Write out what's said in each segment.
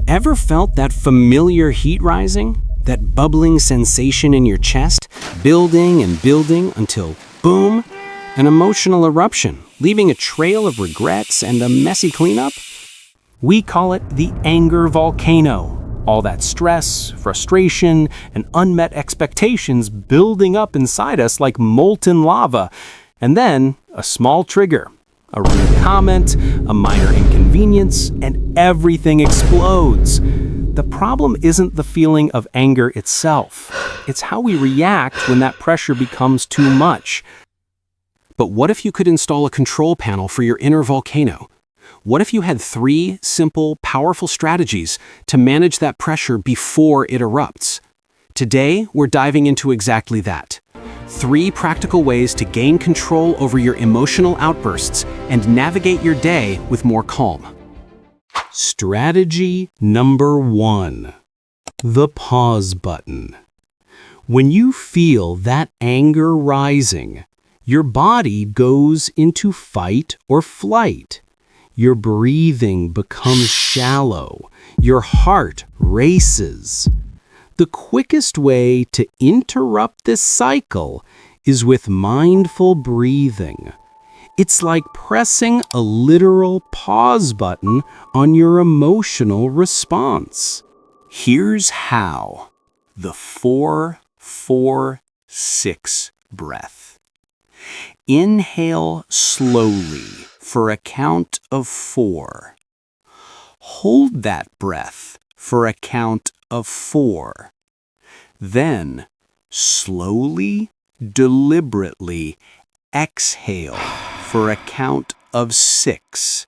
Ever felt that familiar heat rising? That bubbling sensation in your chest, building and building until, boom, an emotional eruption, leaving a trail of regrets and a messy cleanup? We call it the anger volcano. All that stress, frustration, and unmet expectations building up inside us like molten lava. And then, a small trigger, a rude comment, a minor inconvenience, and everything explodes. The problem isn't the feeling of anger itself. It's how we react when that pressure becomes too much. But what if you could install a control panel for your inner volcano? What if you had 3 simple, powerful strategies to manage that pressure before it erupts? Today, we're diving into exactly that. 3 practical ways to gain control over your emotional outbursts and navigate your day with more calm. Strategy number 1. The pause button. When you feel that anger rising, your body goes into fight or flight. Your breathing becomes shallow. Your heart races. The quickest way to interrupt this cycle is with mindful breathing. It's like pressing a literal pause button on your emotional response. Here's how. The 4-4-6 breath. Inhale slowly for a count of 4. Hold that breath for a count of 4. Then, slowly, deliberately exhale for a count of 6.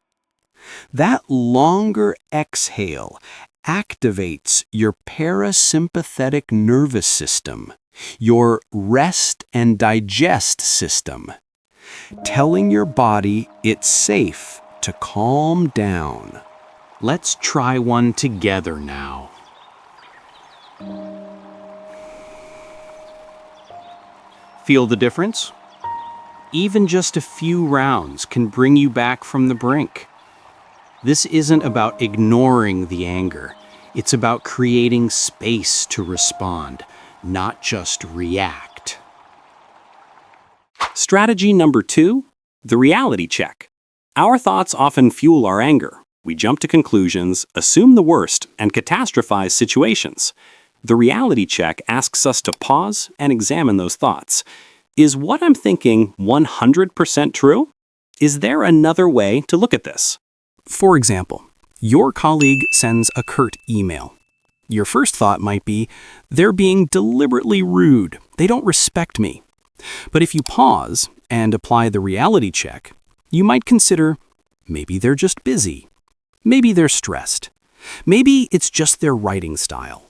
That longer exhale activates your parasympathetic nervous system, your rest and digest system, telling your body it's safe to calm down. Let's try one together now. Feel the difference? Even just a few rounds can bring you back from the brink. This isn't about ignoring the anger. It's about creating space to respond, not just react. Strategy number 2, the reality check. Our thoughts often fuel our anger. We jump to conclusions, assume the worst, and catastrophize situations. The reality check asks us to pause and examine those thoughts. Is what I'm thinking 100% true? Is there another way to look at this? For example, your colleague sends a curt email. Your first thought might be, they're being deliberately rude. They don't respect me. But if you pause and apply the reality check, you might consider, maybe they're just busy. Maybe they're stressed. Maybe it's just their writing style.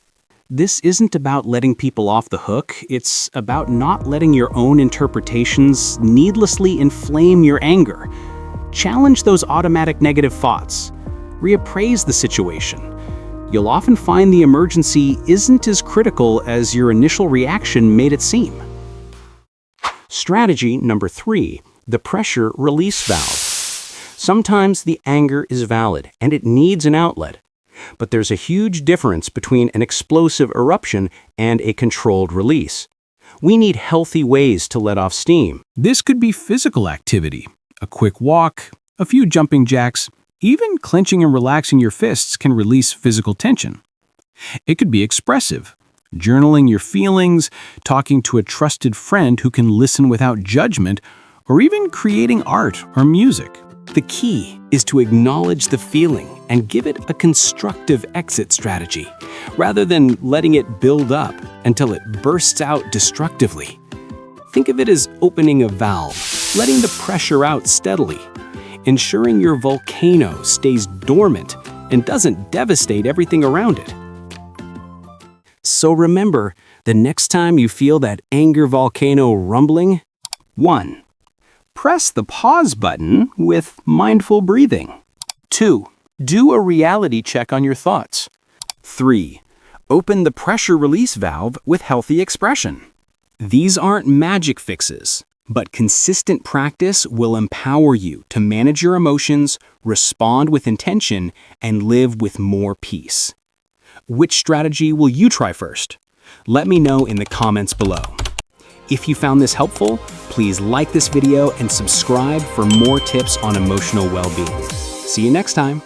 This isn't about letting people off the hook. It's about not letting your own interpretations needlessly inflame your anger. Challenge those automatic negative thoughts. Reappraise the situation. You'll often find the emergency isn't as critical as your initial reaction made it seem. Strategy number 3, the pressure release valve. Sometimes the anger is valid and it needs an outlet. But there's a huge difference between an explosive eruption and a controlled release. We need healthy ways to let off steam. This could be physical activity, a quick walk, a few jumping jacks. Even clenching and relaxing your fists can release physical tension. It could be expressive, journaling your feelings, talking to a trusted friend who can listen without judgment, or even creating art or music. The key is to acknowledge the feeling and give it a constructive exit strategy, rather than letting it build up until it bursts out destructively. Think of it as opening a valve, letting the pressure out steadily, ensuring your volcano stays dormant and doesn't devastate everything around it. So remember, the next time you feel that anger volcano rumbling, 1. Press the pause button with mindful breathing. 2. Do a reality check on your thoughts. 3. Open the pressure release valve with healthy expression. These aren't magic fixes. But consistent practice will empower you to manage your emotions, respond with intention, and live with more peace. Which strategy will you try first? Let me know in the comments below. If you found this helpful, please like this video and subscribe for more tips on emotional well-being. See you next time.